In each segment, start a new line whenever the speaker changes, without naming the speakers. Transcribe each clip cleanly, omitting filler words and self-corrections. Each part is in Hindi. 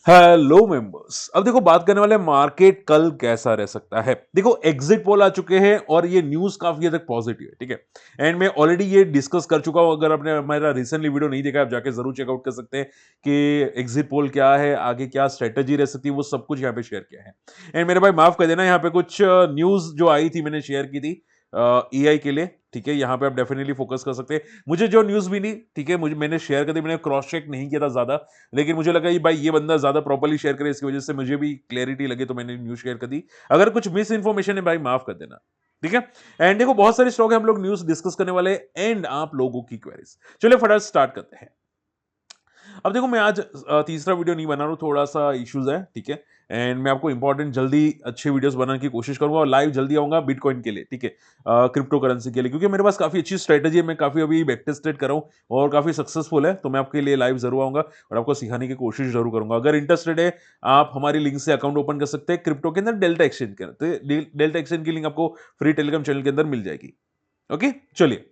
Hello members. अब देखो बात करने वाले मार्केट कल कैसा रह सकता है। देखो एग्जिट पोल आ चुके हैं और ये न्यूज काफी हद तक पॉजिटिव है, ठीक है। एंड मैं ऑलरेडी ये डिस्कस कर चुका हूं। अगर आपने हमारा रिसेंटली वीडियो नहीं देखा आप जाके जरूर चेकआउट कर सकते हैं कि एग्जिट पोल क्या है, आगे क्या स्ट्रेटेजी रह सकती है, वो सब कुछ यहाँ पे शेयर किया है। एंड मेरे भाई माफ कर देना, यहाँ पे कुछ न्यूज जो आई थी मैंने शेयर की थी एआई के लिए, ठीक है। यहाँ पे आप डेफिनेटली फोकस कर सकते हैं। मुझे जो न्यूज मिली, ठीक है, मुझे मैंने शेयर कर दी, मैंने क्रॉस चेक नहीं किया था ज्यादा, लेकिन मुझे लगा ये भाई ये बंदा ज्यादा प्रॉपर्ली शेयर करे, इसकी वजह से मुझे भी क्लैरिटी लगे तो मैंने न्यूज शेयर कर दी। अगर कुछ मिस इन्फॉर्मेशन है भाई माफ कर देना, ठीक है। एंड देखो बहुत सारे स्टॉक है, हम लोग न्यूज डिस्कस करने वाले एंड आप लोगों की क्वेरीज। चलिए फटाफट स्टार्ट करते हैं। अब देखो मैं आज तीसरा वीडियो नहीं बना रहा हूँ, थोड़ा सा इश्यूज है, ठीक है। एंड मैं आपको इंपॉर्टेंट जल्दी अच्छे वीडियोस बनाने की कोशिश करूंगा और लाइव जल्दी आऊंगा बिटकॉइन के लिए, ठीक है, क्रिप्टो करेंसी के लिए, क्योंकि मेरे पास काफी अच्छी स्ट्रेटेजी है। मैं काफी अभी बैक टेस्टेड कर रहा हूँ और काफी सक्सेसफुल है, तो मैं आपके लिए लाइव जरूर आऊंगा और आपको सिखाने की कोशिश जरूर करूंगा। अगर इंटरेस्टेड है आप हमारी लिंक से अकाउंट ओपन कर सकते हैं क्रिप्टो के अंदर, डेल्टा एक्सचेंज के अंदर। तो डेल्टा एक्सचेंज की लिंक आपको फ्री टेलीग्राम चैनल के अंदर मिल जाएगी। ओके चलिए,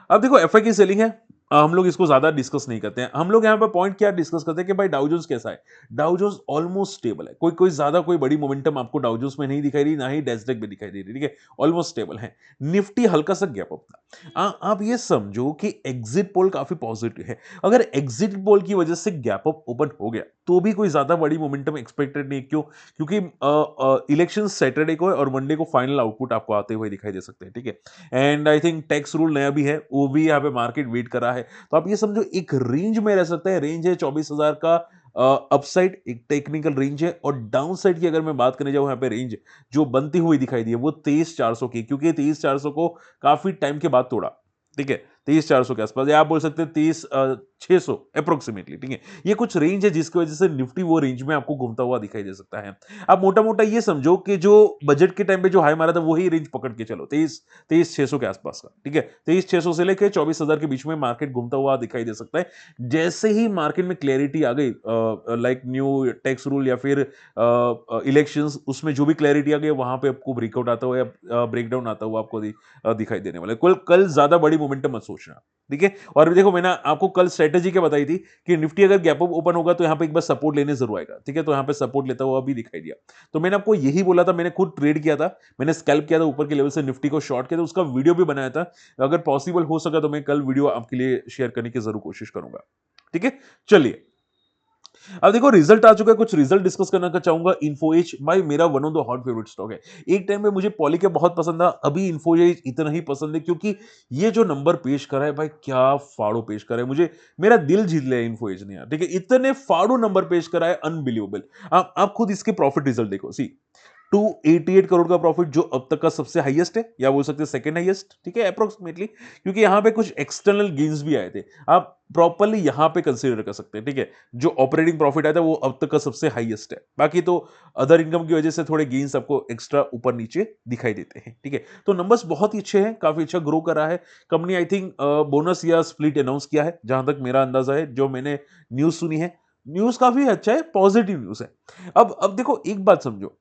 अब देखो एफआई की सेलिंग है। हम लोग इसको ज्यादा डिस्कस नहीं करते हैं। हम लोग यहाँ पर पॉइंट क्या डिस्कस करते हैं कि भाई डाउजोन्स कैसा है। डाउजोन्स ऑलमोस्ट स्टेबल है, कोई कोई ज्यादा कोई बड़ी मोमेंटम आपको डाउजोन्स में नहीं दिखाई रही, ना ही डेस्डेक में दिखाई दे रही, ठीक है। ऑलमोस्ट स्टेबल है। निफ्टी हल्का सा गैप अप था। आप ये समझो कि एग्जिट पोल काफी पॉजिटिव है। अगर एग्जिट पोल की वजह से गैप अप ओपन हो गया तो भी कोई ज्यादा बड़ी मोमेंटम एक्सपेक्टेड नहीं। क्यों? क्योंकि इलेक्शन सैटरडे को है और मंडे को फाइनल आउटपुट आपको आते हुए दिखाई दे सकते हैं, ठीक है। And I think tax rule नया भी है, वो भी यहाँ पे मार्केट वेट कर रहा है। तो आप ये समझो एक रेंज में रह सकते हैं। रेंज है 24,000 का, अपसाइड एक टेक्निकल रेंज है, और डाउन साइड की अगर मैं बात करने जाऊं, यहाँ पे रेंज जो बनती हुई दिखाई दी है वो 23,400 की, क्योंकि 23,400 को काफी टाइम के बाद तोड़ा, ठीक है। 23,400 के आसपास, या आप बोल सकते हैं 23,600 अप्रोक्सीमेटली, ठीक है। ये कुछ रेंज है जिसकी वजह से निफ्टी वो रेंज में आपको घूमता हुआ दिखाई दे सकता है। आप मोटा मोटा ये समझो कि जो बजट के टाइम पे जो हाई मारा था वही रेंज पकड़ के चलो, 23,600 के आसपास का, ठीक है। 23,600 से लेकर 24,000 के बीच में मार्केट घूमता हुआ दिखाई दे सकता है। जैसे ही मार्केट में क्लैरिटी आ गई, लाइक न्यू टैक्स रूल या फिर इलेक्शंस, उसमें जो भी क्लैरिटी आ गई वहां पे आपको ब्रेकआउट आता हुआ या ब्रेकडाउन आता हुआ आपको दिखाई देने वाला है। कल ज्यादा बड़ी मोमेंटम मत सोचना, ठीक है। और देखो मैंने आपको कल स्ट्रेटेजी क्या बताई थी कि निफ्टी अगर गैप अप ओपन होगा तो यहाँ पे एक बार सपोर्ट लेने जरूर आएगा, ठीक है। तो यहाँ पे सपोर्ट लेता हुआ भी दिखाई दिया। तो मैंने आपको यही बोला था, मैंने खुद ट्रेड किया था, मैंने स्कैल्प किया था ऊपर के लेवल से निफ्टी को शॉर्ट किया था, उसका वीडियो भी बनाया था। अगर पॉसिबल हो सका तो मैं कल वीडियो आपके लिए शेयर करने की जरूर कोशिश करूंगा, ठीक है। चलिए, अब देखो रिजल्ट आ चुका है, कुछ रिजल्ट डिस्कस करना का चाहूंगा। इन्फोएज भाई मेरा one of the hot favourite stock है। एक टाइम में मुझे पॉलीकैब बहुत पसंद था, अभी इन्फोएज इतना ही पसंद है क्योंकि ये जो नंबर पेश करा है भाई, क्या फाड़ो पेश करा है। मुझे मेरा दिल जीत लिया इन्फोएज ने यार, ठीक है। इतने फाड़ो नंबर पेश करा है, अनबिलीवेबल। आप खुद इसके प्रॉफिट रिजल्ट देखो। सी 288 करोड़ का प्रॉफिट, जो अब तक का सबसे हाईएस्ट है, या बोल सकते हैं सेकंड हाईएस्ट, ठीक है, अप्रोक्सीमेटली। क्योंकि यहां पे कुछ एक्सटर्नल गेन्स भी आए थे, आप प्रॉपर्ली यहां पे कंसीडर कर सकते हैं, ठीक है। जो ऑपरेटिंग प्रॉफिट आया था वो अब तक का सबसे हाईएस्ट है। बाकी तो अदर इनकम की वजह से थोड़े गेन्स आपको एक्स्ट्रा ऊपर नीचे दिखाई देते हैं, ठीक है। तो नंबर्स बहुत ही अच्छे हैं, काफी अच्छा ग्रो कर रहा है कंपनी। आई थिंक बोनस या स्प्लिट अनाउंस किया है, जहां तक मेरा अंदाजा है, जो मैंने न्यूज सुनी है। न्यूज काफी अच्छा है, पॉजिटिव न्यूज है। अब देखो एक बात समझो,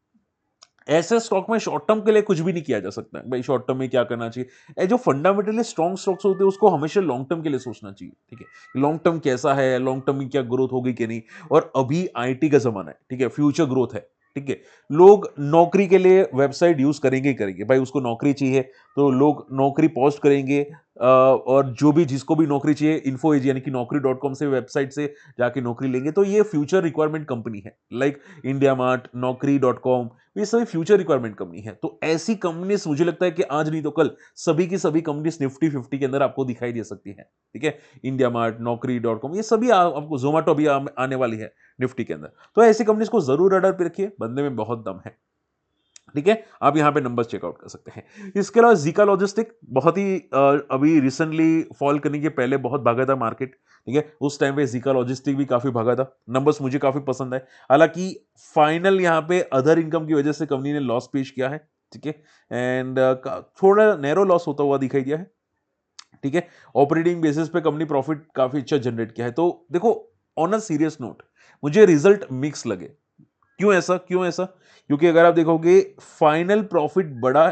ऐसे स्टॉक में शॉर्ट टर्म के लिए कुछ भी नहीं किया जा सकता है भाई। शॉर्ट टर्म में क्या करना चाहिए, ये जो फंडामेंटली स्ट्रॉन्ग स्टॉक्स होते हैं उसको हमेशा लॉन्ग टर्म के लिए सोचना चाहिए, ठीक है। लॉन्ग टर्म कैसा है, लॉन्ग टर्म में क्या ग्रोथ होगी कि नहीं। और अभी आईटी का जमाना है, ठीक है, फ्यूचर ग्रोथ है, ठीक है। लोग नौकरी के लिए वेबसाइट यूज करेंगे ही करेंगे भाई, उसको नौकरी चाहिए तो लोग नौकरी पोस्ट करेंगे। और जो भी जिसको भी नौकरी चाहिए, इन्फो यानी कि नौकरी.com से वेबसाइट से जाके नौकरी लेंगे। तो ये फ्यूचर रिक्वायरमेंट कंपनी है, लाइक इंडिया मार्ट, नौकरी.com, ये सभी फ्यूचर रिक्वायरमेंट कंपनी है। तो ऐसी कंपनीज मुझे लगता है कि आज नहीं तो कल सभी की सभी कंपनीज निफ्टी 50 के अंदर आपको दिखाई दे सकती है, ठीक है। इंडिया मार्ट, नौकरी.com, ये सभी आपको, जोमेटो भी आने वाली है निफ्टी के अंदर। तो ऐसी कंपनीज को जरूर रडार पे रखिए, बंदे में बहुत दम है, ठीक है। आप यहां पे नंबर्स चेकआउट कर सकते हैं। इसके अलावा जीका लॉजिस्टिक बहुत ही अभी रिसेंटली फॉल करने के पहले बहुत भागा था मार्केट, ठीक है। उस टाइम पे जीका लॉजिस्टिक भी काफी भागा था। नंबर्स मुझे काफी पसंद है। हालांकि फाइनल यहां पे अदर इनकम की वजह से कंपनी ने लॉस पेश किया है, ठीक है। एंड थोड़ा नैरो लॉस होता हुआ दिखाई दिया है, ठीक है। ऑपरेटिंग बेसिस पे कंपनी प्रॉफिट काफी अच्छा जनरेट किया है। तो देखो, ऑन अ सीरियस नोट, मुझे रिजल्ट मिक्स लगे। क्यों ऐसा? क्योंकि अगर आप देखोगे फाइनल प्रॉफिट बढ़ा,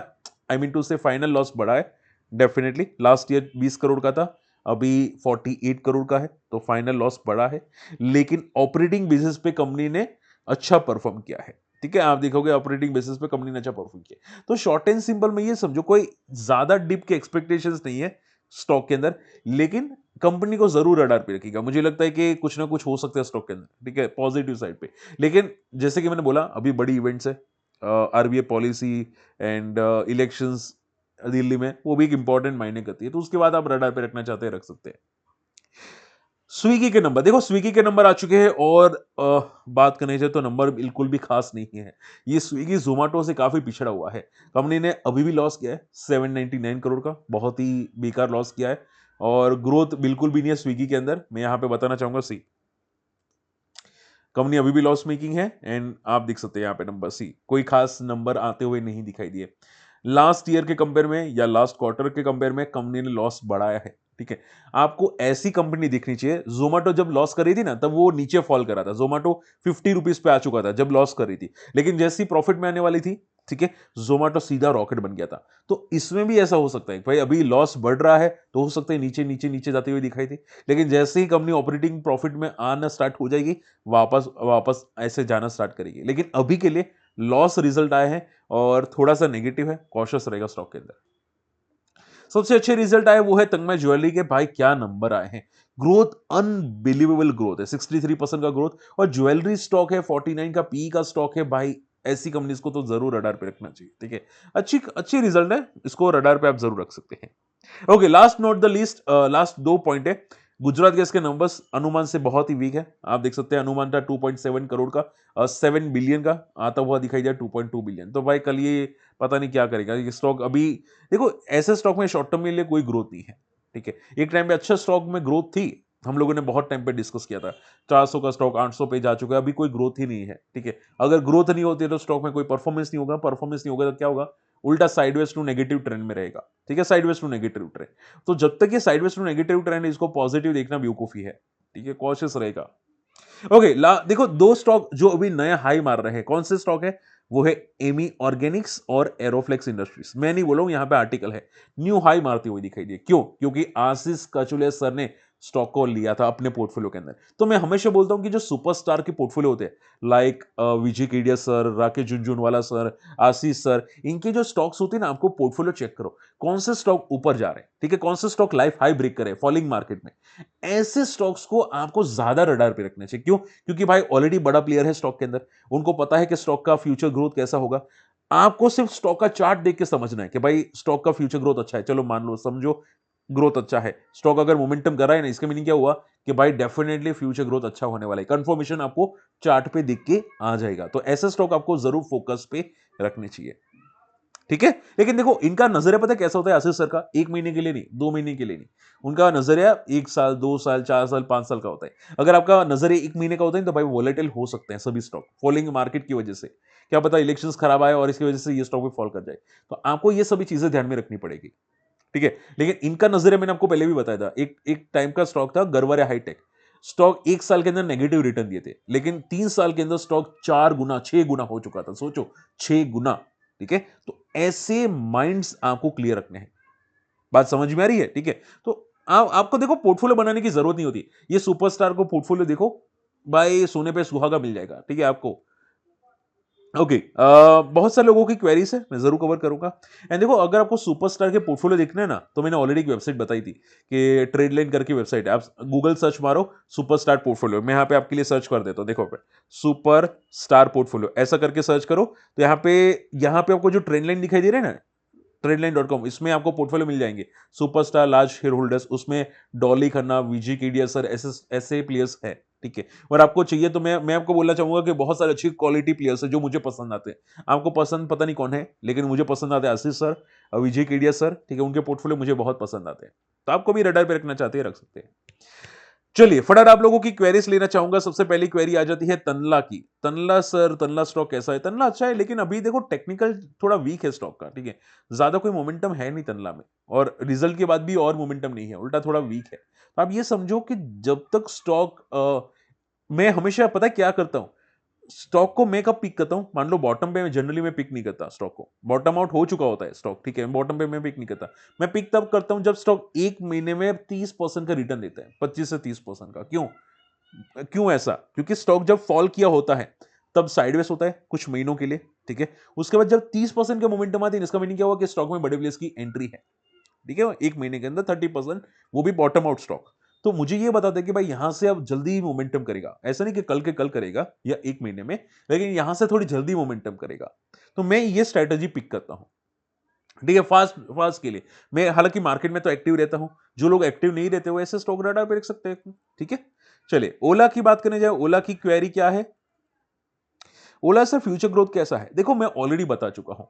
आई मीन टू से फाइनल लॉस बढ़ा है डेफिनेटली। लास्ट ईयर 20 करोड़ का था, अभी 48 करोड़ का है, तो फाइनल लॉस बड़ा है, लेकिन ऑपरेटिंग बेसिस पे कंपनी ने अच्छा परफॉर्म किया है। ठीक है, आप देखोगे ऑपरेटिंग बेसिस पे कंपनी ने अच्छा परफॉर्म किया। तो शॉर्ट एंड सिंपल में ये समझो कोई ज्यादा डिप के एक्सपेक्टेशंस नहीं है स्टॉक के अंदर, लेकिन कंपनी को जरूर रडार पे रखिएगा। मुझे लगता है कि कुछ ना कुछ हो सकता है स्टॉक के अंदर, ठीक है, पॉजिटिव साइड पे। लेकिन जैसे कि मैंने बोला, अभी बड़ी इवेंट्स है, RBI policy and elections Delhi में, वो भी एक इंपॉर्टेंट मायने करती है, तो उसके बाद आप रडार पे रखना चाहते हैं रख सकते हैं। स्विगी के नंबर देखो, स्विगी के नंबर आ चुके हैं, और बात करने जाए तो नंबर बिल्कुल भी खास नहीं है। ये स्विगी जोमेटो से काफी पिछड़ा हुआ है। कंपनी ने अभी भी लॉस किया है 799 करोड़ का, बहुत ही बेकार लॉस किया है, और ग्रोथ बिल्कुल भी नहीं है स्विगी के अंदर। मैं यहां पे बताना चाहूंगा, सी कंपनी अभी भी लॉस मेकिंग है, एंड आप देख सकते हैं यहाँ पे नंबर सी, कोई खास नंबर आते हुए नहीं दिखाई दिए। लास्ट ईयर के कंपेयर में या लास्ट क्वार्टर के कंपेयर में कंपनी ने लॉस बढ़ाया है। ठीक है, आपको ऐसी कंपनी दिखनी चाहिए। जोमेटो जब लॉस कर रही थी ना, तब वो नीचे फॉल कर रहा था। जोमेटो 50 रुपीज पे आ चुका था जब लॉस कर रही थी, लेकिन जैसी प्रॉफिट में आने वाली थी, ठीक है, जोमेटो सीधा रॉकेट बन गया था। तो इसमें भी ऐसा हो सकता है भाई, अभी लॉस बढ़ रहा है तो हो सकता है नीचे नीचे नीचे जाते हुए दिखाई थी, लेकिन जैसे ही कंपनी ऑपरेटिंग प्रॉफिट में आना स्टार्ट हो जाएगी, वापस वापस ऐसे जाना स्टार्ट करेगी। लेकिन अभी के लिए लॉस रिजल्ट आए हैं और थोड़ा सा नेगेटिव है, कॉशियस रहेगा स्टॉक के अंदर। सबसे अच्छे रिजल्ट आए वो है तन्मय ज्वेलरी के। भाई क्या नंबर आए हैं, ग्रोथ अनबिलीवेबल ग्रोथ है, 63% का ग्रोथ, और ज्वेलरी स्टॉक है, 49 का पी का स्टॉक है। भाई ऐसी कंपनीज को तो जरूर रडार पे रखना चाहिए। ठीक है, अच्छी अच्छी रिजल्ट है, इसको रडार पे आप जरूर रख सकते हैं। Okay, last not the least, last दो पॉइंट है। गुजरात गैस के नंबर्स अनुमान से बहुत ही वीक है। आप देख सकते हैं अनुमान था 2.7 करोड़ का, 7 बिलियन का आता हुआ दिखाई दिया 2.2 बिलियन। तो भाई कल ये पता नहीं क्या करेगा ये स्टॉक। अभी देखो, ऐसे स्टॉक में शॉर्ट टर्म के लिए कोई ग्रोथ नहीं है। ठीक है, एक टाइम पे अच्छा स्टॉक में ग्रोथ थी, हम लोगों ने बहुत टाइम पे डिस्कस किया था। 400 का स्टॉक 800 पे जा चुका है, अभी कोई ग्रोथ ही नहीं है। ठीक है, अगर ग्रोथ नहीं होती है तो स्टॉक में कोई परफॉर्मेंस नहीं होगा, परफॉर्मेंस नहीं होगा तो क्या होगा, उल्टा साइडवेज टू नेगेटिव ट्रेंड में रहेगा। ठीक है, साइडवेज टू नेगेटिव ट्रेंड। तो जब तक ये साइडवेज टू नेगेटिव ट्रेंड है, इसको पॉजिटिव देखना बेवकूफी है। ठीक है, कॉशियस रहेगा। ओके, देखो दो स्टॉक जो अभी नया हाई मार रहे हैं, कौन से स्टॉक है, वो है एमी ऑर्गेनिक्स और एरोफ्लेक्स इंडस्ट्रीज। मैं नहीं बोला हूं, यहां पे आर्टिकल है, न्यू हाई मारती हुई दिखाई दी। क्यों? क्योंकि आशीष कचुले सर ने स्टॉक को लिया था अपने पोर्टफोलियो के अंदर। तो मैं हमेशा बोलता हूं कि जो सुपरस्टार के पोर्टफोलियो होते हैं, लाइक विजय केडिया सर, राकेश झुनझुनवाला सर, आशीष सर, इनके जो स्टॉक्स होते हैं ना, आपको पोर्टफोलियो चेक करो, कौन से स्टॉक ऊपर जा रहे हैं, ठीक है, कौन से स्टॉक लाइफ हाई ब्रेक करे फॉलिंग मार्केट में। ऐसे स्टॉक्स को आपको ज्यादा रडार पे रखना चाहिए। क्यों? क्योंकि भाई ऑलरेडी बड़ा प्लेयर है स्टॉक के अंदर, उनको पता है कि स्टॉक का फ्यूचर ग्रोथ कैसा होगा। आपको सिर्फ स्टॉक का चार्ट देख के समझना है कि भाई स्टॉक का फ्यूचर ग्रोथ अच्छा है, चलो मान लो, समझो ग्रोथ अच्छा है, स्टॉक अगर मोमेंटम कर रहा है ना, इसका मीनिंग क्या हुआ कि भाई डेफिनेटली फ्यूचर ग्रोथ अच्छा होने वाला है। कंफर्मेशन आपको चार्ट पे दिख के आ जाएगा। तो ऐसे स्टॉक आपको जरूर फोकस पे रखने चाहिए। ठीक है, लेकिन देखो इनका नजरिया पता है कैसा होता है आशीष सर का, 1 महीने के लिए नहीं, 2 महीने के लिए नहीं, उनका नजरिया 1 साल, 2 साल, 4 साल, 5 साल का होता है। अगर आपका नजरिया 1 महीने का होता है तो भाई वोलेटिल हो सकते हैं सभी स्टॉक, फॉलिंग मार्केट की वजह से। क्या पता इलेक्शंस खराब आए और इसकी वजह से ये स्टॉक भी फॉल कर जाए। तो आपको ये सभी चीजें ध्यान में रखनी पड़ेगी। ठीक है, लेकिन इनका नजरिया मैंने आपको पहले भी बताया था, एक एक टाइम का स्टॉक था गरवारे हाईटेक। स्टॉक 1 साल के अंदर नेगेटिव रिटर्न दिए थे, लेकिन 3 साल के अंदर स्टॉक 4 गुना, 6 गुना हो चुका था। सोचो, 6 गुना। ठीक है, तो ऐसे माइंड्स आपको क्लियर रखने हैं। बात समझ में आ रही है? ठीक है, तो आपको देखो पोर्टफोलियो बनाने की जरूरत नहीं होती। ये सुपरस्टार को पोर्टफोलियो देखो भाई, सोने पे सुहागा मिल जाएगा। ठीक है आपको। ओके, बहुत सारे लोगों की क्वेरीज है, मैं जरूर कवर करूंगा। एंड देखो, अगर आपको सुपरस्टार के पोर्टफोलियो देखना है ना, तो मैंने ऑलरेडी एक वेबसाइट बताई थी कि ट्रेडलाइन करके वेबसाइट है। आप गूगल सर्च मारो सुपरस्टार पोर्टफोलियो, मैं यहाँ पे आपके लिए सर्च कर देता हूँ। देखो पे सुपर स्टार पोर्टफोलियो ऐसा करके सर्च करो, तो यहाँ पे आपको जो ट्रेंड लाइन दिखाई दे रहा है ना, ट्रेडलाइन.com, इसमें आपको पोर्टफोलियो मिल जाएंगे। सुपरस्टार लार्ज शेयर होल्डर्स, उसमें डॉली खन्ना, विजी केडिया सर, ऐसे ऐसे प्लेयर्स हैं। ठीक है, और आपको चाहिए तो मैं आपको बोलना चाहूंगा कि बहुत सारे अच्छी क्वालिटी प्लेयर्स हैं जो मुझे पसंद आते हैं। आपको पसंद पता नहीं कौन है, लेकिन मुझे पसंद आते हैं आशीष सर, विजय केडिया सर। ठीक है, उनके पोर्टफोलियो मुझे बहुत पसंद आते हैं। तो आपको भी रडार पे रखना चाहते हैं, रख सकते हैं। चलिए फटाफट आप लोगों की क्वेरीज लेना चाहूंगा। सबसे पहली क्वेरी आ जाती है तनला की। तनला सर, तनला स्टॉक कैसा है? तनला अच्छा है, लेकिन अभी देखो टेक्निकल थोड़ा वीक है स्टॉक का। ठीक है, ज्यादा कोई मोमेंटम है नहीं तनला में, और रिजल्ट के बाद भी और मोमेंटम नहीं है, उल्टा थोड़ा वीक है। तो आप ये समझो कि जब तक स्टॉक मैं हमेशा पता है क्या करता हूं, स्टॉक को मैं कब पिक करता हूं, मान लो बॉटम पे जनरली मैं पिक नहीं करता स्टॉक को, बॉटम आउट हो चुका होता है स्टॉक, ठीक है, बॉटम पे मैं पिक नहीं करता। मैं पिक तब करता हूं जब स्टॉक एक महीने में 30% का रिटर्न देता है, 25 से 30% का। क्यों, क्यों ऐसा? क्योंकि स्टॉक जब फॉल किया होता है तब साइडवेज होता है कुछ महीनों के लिए, ठीक है। उसके बाद जब 30% का मोमेंटम आती है, इसका मीनिंग क्या हुआ कि स्टॉक में बड़े प्लेयर्स की एंट्री है, ठीक है, एक महीने के अंदर 30%, वो भी बॉटम आउट स्टॉक। तो मुझे ये बता दें कि भाई यहां से अब जल्दी मोमेंटम करेगा, ऐसा नहीं कि कल के कल करेगा या एक महीने में, लेकिन यहां से थोड़ी जल्दी मोमेंटम करेगा, तो मैं ये स्ट्रेटेजी पिक करता हूं, ठीक है, फास्ट फास्ट के लिए। मैं हालांकि मार्केट में तो एक्टिव रहता हूं, जो लोग एक्टिव नहीं रहते वो ऐसे स्टॉक राडार पे रख सकते हैं, ठीक है। चलिए ओला की बात करने जाए, ओला की क्वेरी क्या है? ओला सर फ्यूचर ग्रोथ कैसा है? देखो मैं ऑलरेडी बता चुका हूं,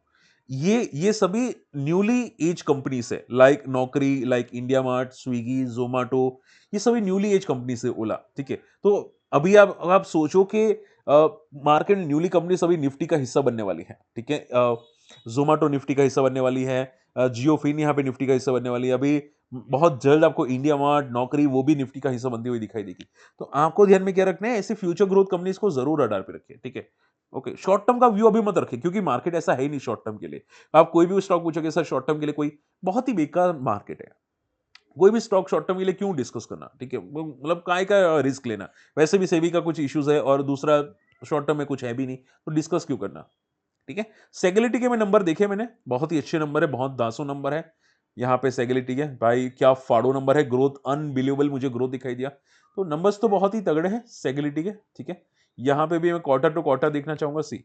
ये सभी न्यूली एज कंपनीज है, लाइक नौकरी, like India mart, Swiggy, Zomato, ये सभी न्यूली एज कंपनीज है ओला, ठीक है। तो अभी आप सोचो कि मार्केट में न्यूली कंपनी सभी निफ्टी का हिस्सा बनने वाली है, ठीक है। जोमेटो निफ्टी का हिस्सा बनने वाली है, जियो फिन यहाँ पे निफ्टी का हिस्सा बनने वाली है, अभी बहुत जल्द आपको इंडिया मार्ट, नौकरी, वो भी निफ्टी का हिस्सा बनती हुई दिखाई देगी। तो आपको ध्यान में क्या रखना है, ऐसे फ्यूचर ग्रोथ कंपनीज को जरूर रडार पे रखिए, ठीक है। ओके, शॉर्ट टर्म का व्यू अभी मत रखिए, क्योंकि मार्केट ऐसा है ही नहीं शॉर्ट टर्म के लिए। आप कोई भी स्टॉक पूछोगे सर शॉर्ट टर्म के लिए, कोई बहुत ही बेकार मार्केट है, कोई भी स्टॉक शॉर्ट टर्म के लिए क्यों डिस्कस करना, ठीक है, मतलब काय का रिस्क लेना। वैसे भी सेबी का कुछ इश्यूज है और दूसरा शॉर्ट टर्म में कुछ है भी नहीं, तो डिस्कस क्यों करना, ठीक है। सेगलिटी के में नंबर देखे मैंने, बहुत ही अच्छे नंबर है, बहुत दासो नंबर है यहाँ पे सेगलिटी है भाई, क्या फाड़ो नंबर है, ग्रोथ अनबिलीवेबल, मुझे ग्रोथ दिखाई दिया। तो नंबर्स तो बहुत ही तगड़े हैं सेगलिटी के, ठीक है। यहाँ पे भी मैं क्वार्टर टू क्वार्टर देखना चाहूंगा। सी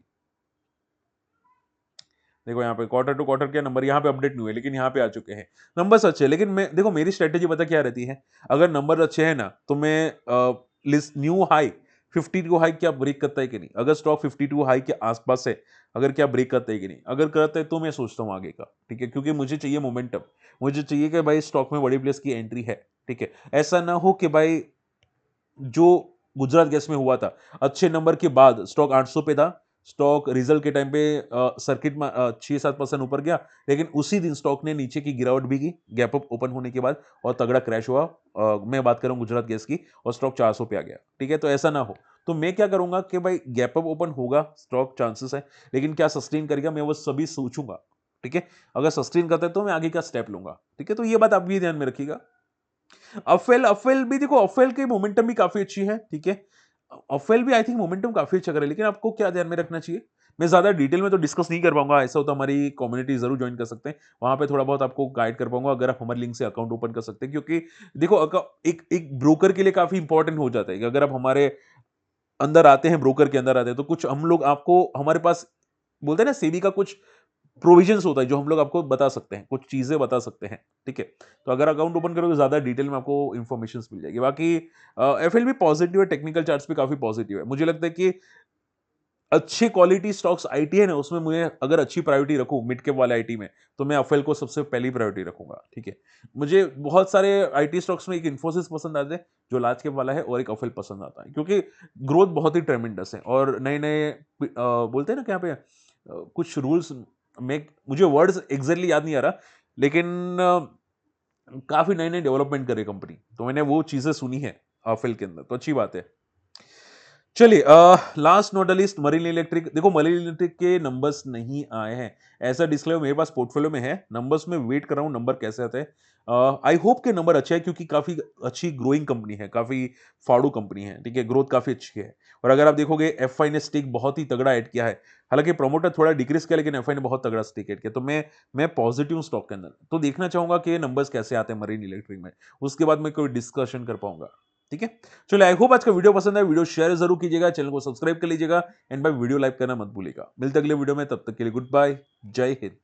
देखो यहाँ पे क्वार्टर टू क्वार्टर के नंबर यहाँ पे अपडेट नहीं हुए, लेकिन यहाँ पे आ चुके हैं नंबर्स अच्छे हैं। लेकिन मैं देखो मेरी स्ट्रेटेजी पता क्या रहती है, अगर नंबर अच्छे हैं ना तो मैं लिस्ट न्यू हाई 52 हाई क्या ब्रेक करता है कि नहीं, अगर स्टॉक 52 हाई के आसपास है, अगर क्या ब्रेक करता है कि नहीं, अगर करता है तो मैं सोचता हूँ आगे का, ठीक है, क्योंकि मुझे चाहिए मोमेंटम, मुझे चाहिए कि भाई स्टॉक में बड़ी प्लेस की एंट्री है, ठीक है। ऐसा ना हो कि भाई जो गुजरात गैस में हुआ था, अच्छे नंबर के बाद स्टॉक 800 पे था, स्टॉक रिजल्ट के टाइम पे सर्किट में 6-7% ऊपर गया, लेकिन उसी दिन स्टॉक ने नीचे की गिरावट भी की गैप अप ओपन होने के बाद, और तगड़ा क्रैश हुआ। मैं बात कर रहा हूं गुजरात गैस की, और स्टॉक 400 पे आ गया, ठीक है। तो ऐसा ना हो, तो मैं क्या करूंगा कि भाई गैप अप ओपन होगा, स्टॉक चांसेस है, लेकिन क्या सस्टेन करेगा मैं वो सभी सोचूंगा, ठीक है। अगर सस्टेन करता है तो मैं आगे का स्टेप लूंगा, ठीक है। तो ये बात आप भी ध्यान में रखिएगा। अफेल अफेल भी देखो, अफेल की मोमेंटम भी काफी अच्छी है, ठीक है। अफेल भी आई थिंक मोमेंटम काफी अच्छा करे, लेकिन आपको क्या ध्यान में रखना चाहिए, मैं ज्यादा डिटेल में तो डिस्कस नहीं कर पाऊंगा, ऐसा हो तो हमारी कम्युनिटी जरूर ज्वाइन कर सकते हैं, वहां पे थोड़ा बहुत आपको गाइड कर पाऊंगा, अगर आप हमारे लिंक से अकाउंट ओपन कर सकते हैं। क्योंकि देखो एक एक ब्रोकर के लिए काफी इंपॉर्टेंट हो जाता है कि अगर आप हमारे अंदर आते हैं, ब्रोकर के अंदर आते हैं, तो कुछ हम लोग आपको हमारे पास बोलते हैं ना, सेबी का कुछ प्रोविजंस होता है जो हम लोग आपको बता सकते हैं, कुछ चीजें बता सकते हैं, ठीक है। तो अगर अकाउंट ओपन करोगे तो ज्यादा डिटेल में आपको इन्फॉर्मेशन मिल जाएगी। बाकी एफएल भी पॉजिटिव है, टेक्निकल चार्ट्स भी काफी पॉजिटिव है। मुझे लगता है कि अच्छी क्वालिटी स्टॉक्स आईटी है ना, उसमें मुझे अगर अच्छी प्रायोरिटी रखूं मिड कैप वाले आईटी में, तो मैं एफएल को सबसे पहली प्रायोरिटी रखूंगा, ठीक है। मुझे बहुत सारे आईटी स्टॉक्स में एक इन्फोसिस पसंद आते हैं जो लार्ज कैप वाला है, और एक एफएल पसंद आता है, क्योंकि ग्रोथ बहुत ही ट्रेमेंडस है, और नए नए बोलते हैं ना क्या पे कुछ रूल्स में, मुझे वर्ड्स एग्जैक्टली याद नहीं आ रहा, लेकिन काफी नई नई डेवलपमेंट करे कंपनी, तो मैंने वो चीजें सुनी है एफएल के अंदर, तो अच्छी बात है। चलिए last not list marine electric. देखो मरीन इलेक्ट्रिक के नंबर्स नहीं आए हैं, ऐसा डिस्क्लेमर मेरे पास पोर्टफोलियो में है, नंबर्स में वेट कर रहा हूं नंबर कैसे आते हैं। आई होप के नंबर अच्छे है, क्योंकि काफी अच्छी ग्रोइंग कंपनी है, काफी फाड़ू कंपनी है, ठीक है, ग्रोथ काफी अच्छी है। और अगर आप देखोगे एफआई ने स्टेक बहुत ही तगड़ा ऐड किया है, हालांकि प्रमोटर थोड़ा डिक्रीज किया, लेकिन एफआई ने बहुत तगड़ा स्टेक ऐड किया, तो मैं पॉजिटिव स्टॉक के अंदर तो देखना चाहूंगा कि नंबर्स कैसे आते हैं मरीन इलेक्ट्रिक में, उसके बाद मैं कोई डिस्कशन कर पाऊंगा, ठीक है। चलो आई होप आज का वीडियो पसंद है, वीडियो शेयर जरूर कीजिएगा, चैनल को सब्सक्राइब कर लीजिएगा, एंड भाई वीडियो लाइक करना मत भूलिएगा। मिलते अगले वीडियो में, तब तक के लिए गुड बाय, जय हिंद।